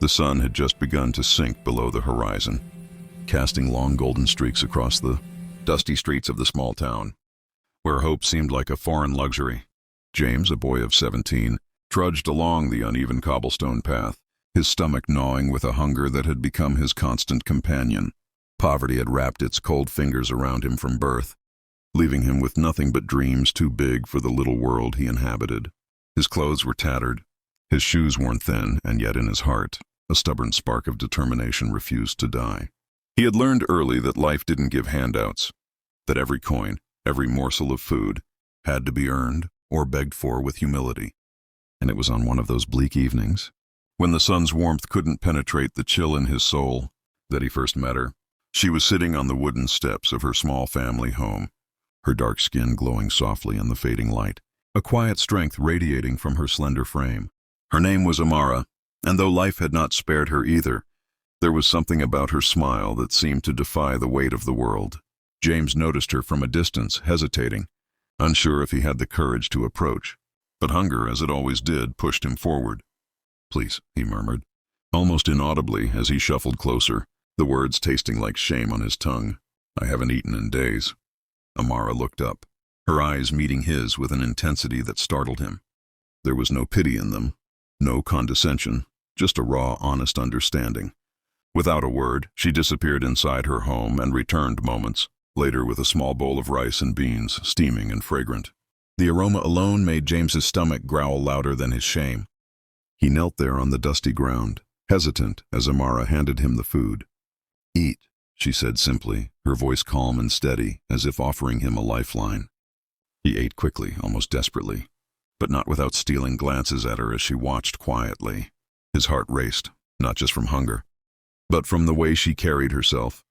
The sun had just begun to sink below the horizon, casting long golden streaks across the dusty streets of the small town, where hope seemed like a foreign luxury. James, a boy of 17, trudged along the uneven cobblestone path, his stomach gnawing with a hunger that had become his constant companion. Poverty had wrapped its cold fingers around him from birth, leaving him with nothing but dreams too big for the little world he inhabited. His clothes were tattered, his shoes worn thin, and yet in his heart, a stubborn spark of determination refused to die. He had learned early that life didn't give handouts, that every coin, every morsel of food, had to be earned or begged for with humility. And it was on one of those bleak evenings, when the sun's warmth couldn't penetrate the chill in his soul, that he first met her. She was sitting on the wooden steps of her small family home, her dark skin glowing softly in the fading light, a quiet strength radiating from her slender frame. Her name was Amara, and though life had not spared her either, there was something about her smile that seemed to defy the weight of the world. James noticed her from a distance, hesitating, unsure if he had the courage to approach. But hunger, as it always did, pushed him forward. "Please," he murmured, almost inaudibly as he shuffled closer, the words tasting like shame on his tongue. "I haven't eaten in days." Amara looked up, her eyes meeting his with an intensity that startled him. There was no pity in them, no condescension, just a raw, honest understanding. Without a word, she disappeared inside her home and returned moments later with a small bowl of rice and beans, steaming and fragrant. The aroma alone made James's stomach growl louder than his shame. He knelt there on the dusty ground, hesitant as Amara handed him the food. "Eat," she said simply, her voice calm and steady, as if offering him a lifeline. He ate quickly, almost desperately, but not without stealing glances at her as she watched quietly. His heart raced, not just from hunger, but from the way she carried herself,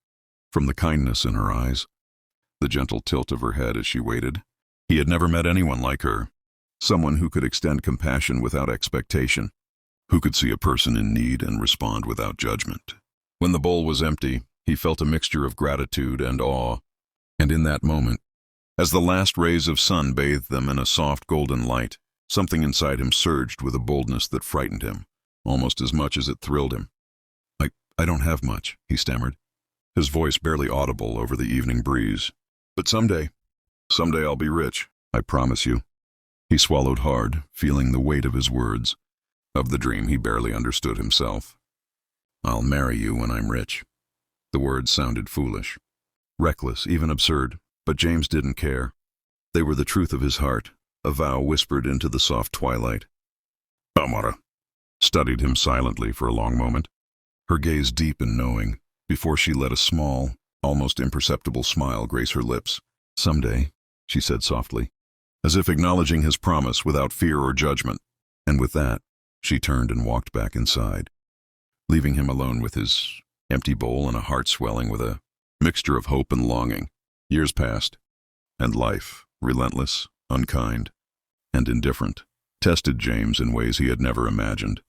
from the kindness in her eyes, the gentle tilt of her head as she waited. He had never met anyone like her, someone who could extend compassion without expectation, who could see a person in need and respond without judgment. When the bowl was empty, he felt a mixture of gratitude and awe, and in that moment, as the last rays of sun bathed them in a soft golden light, something inside him surged with a boldness that frightened him, almost as much as it thrilled him. I don't have much," he stammered, his voice barely audible over the evening breeze. "But someday I'll be rich, I promise you." He swallowed hard, feeling the weight of his words, of the dream he barely understood himself. "I'll marry you when I'm rich." The words sounded foolish, reckless, even absurd, but James didn't care. They were the truth of his heart, a vow whispered into the soft twilight. Amara studied him silently for a long moment, her gaze deep and knowing, before she let a small, almost imperceptible smile grace her lips. "Someday," she said softly, as if acknowledging his promise without fear or judgment. And with that, she turned and walked back inside, leaving him alone with his empty bowl and a heart swelling with a mixture of hope and longing. Years passed, and life, relentless, unkind, and indifferent, tested James in ways he had never imagined.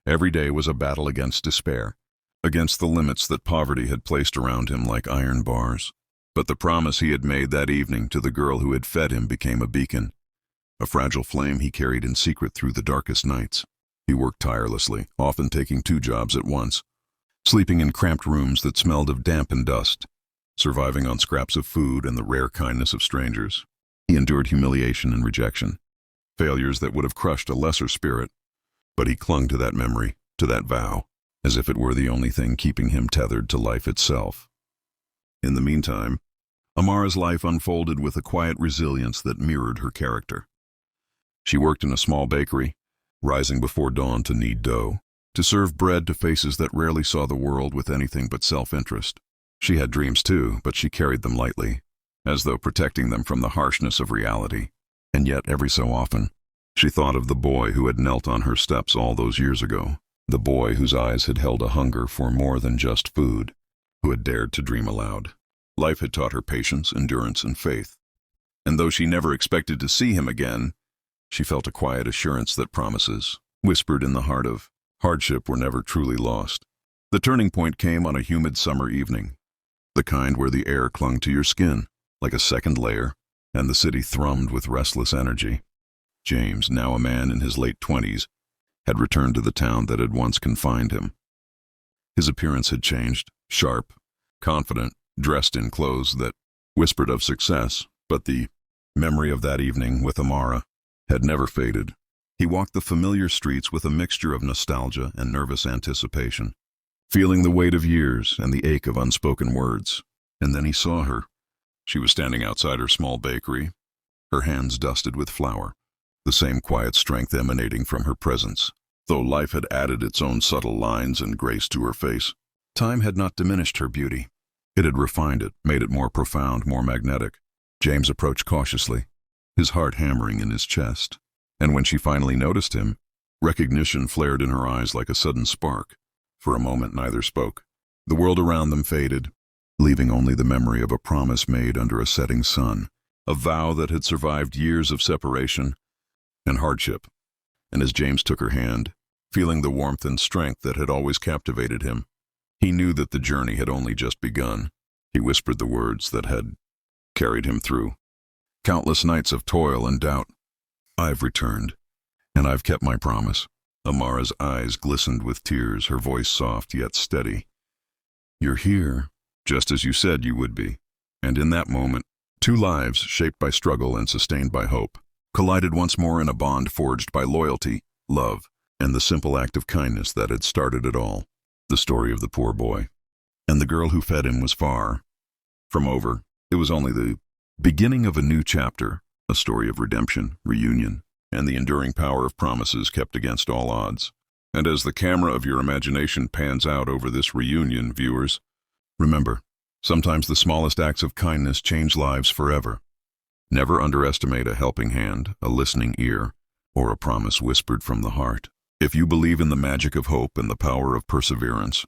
Every day was a battle against despair, against the limits that poverty had placed around him like iron bars. But the promise he had made that evening to the girl who had fed him became a beacon, a fragile flame he carried in secret through the darkest nights. He worked tirelessly, often taking 2 jobs at once, sleeping in cramped rooms that smelled of damp and dust, surviving on scraps of food and the rare kindness of strangers. He endured humiliation and rejection, failures that would have crushed a lesser spirit, but he clung to that memory, to that vow, as if it were the only thing keeping him tethered to life itself. In the meantime, Amara's life unfolded with a quiet resilience that mirrored her character. She worked in a small bakery, rising before dawn to knead dough, to serve bread to faces that rarely saw the world with anything but self-interest. She had dreams too, but she carried them lightly, as though protecting them from the harshness of reality. And yet, every so often, she thought of the boy who had knelt on her steps all those years ago, the boy whose eyes had held a hunger for more than just food, who had dared to dream aloud. Life had taught her patience, endurance, and faith. And though she never expected to see him again, she felt a quiet assurance that promises, whispered in the heart of hardship, were never truly lost. The turning point came on a humid summer evening, the kind where the air clung to your skin like a second layer, and the city thrummed with restless energy. James, now a man in his late 20s, had returned to the town that had once confined him. His appearance had changed, sharp, confident, dressed in clothes that whispered of success, but the memory of that evening with Amara had never faded. He walked the familiar streets with a mixture of nostalgia and nervous anticipation, feeling the weight of years and the ache of unspoken words. And then he saw her. She was standing outside her small bakery, her hands dusted with flour, the same quiet strength emanating from her presence. Though life had added its own subtle lines and grace to her face, time had not diminished her beauty. It had refined it, made it more profound, more magnetic. James approached cautiously, his heart hammering in his chest. And when she finally noticed him, recognition flared in her eyes like a sudden spark. For a moment neither spoke. The world around them faded, leaving only the memory of a promise made under a setting sun, a vow that had survived years of separation and hardship. And as James took her hand, feeling the warmth and strength that had always captivated him, he knew that the journey had only just begun. He whispered the words that had carried him through countless nights of toil and doubt. "I've returned, and I've kept my promise." Amara's eyes glistened with tears, her voice soft yet steady. "You're here, just as you said you would be." And in that moment, two lives shaped by struggle and sustained by hope collided once more in a bond forged by loyalty, love, and the simple act of kindness that had started it all. The story of the poor boy and the girl who fed him was far from over. It was only the beginning of a new chapter, a story of redemption, reunion, and the enduring power of promises kept against all odds. And as the camera of your imagination pans out over this reunion, viewers, remember, sometimes the smallest acts of kindness change lives forever. Never underestimate a helping hand, a listening ear, or a promise whispered from the heart. If you believe in the magic of hope and the power of perseverance,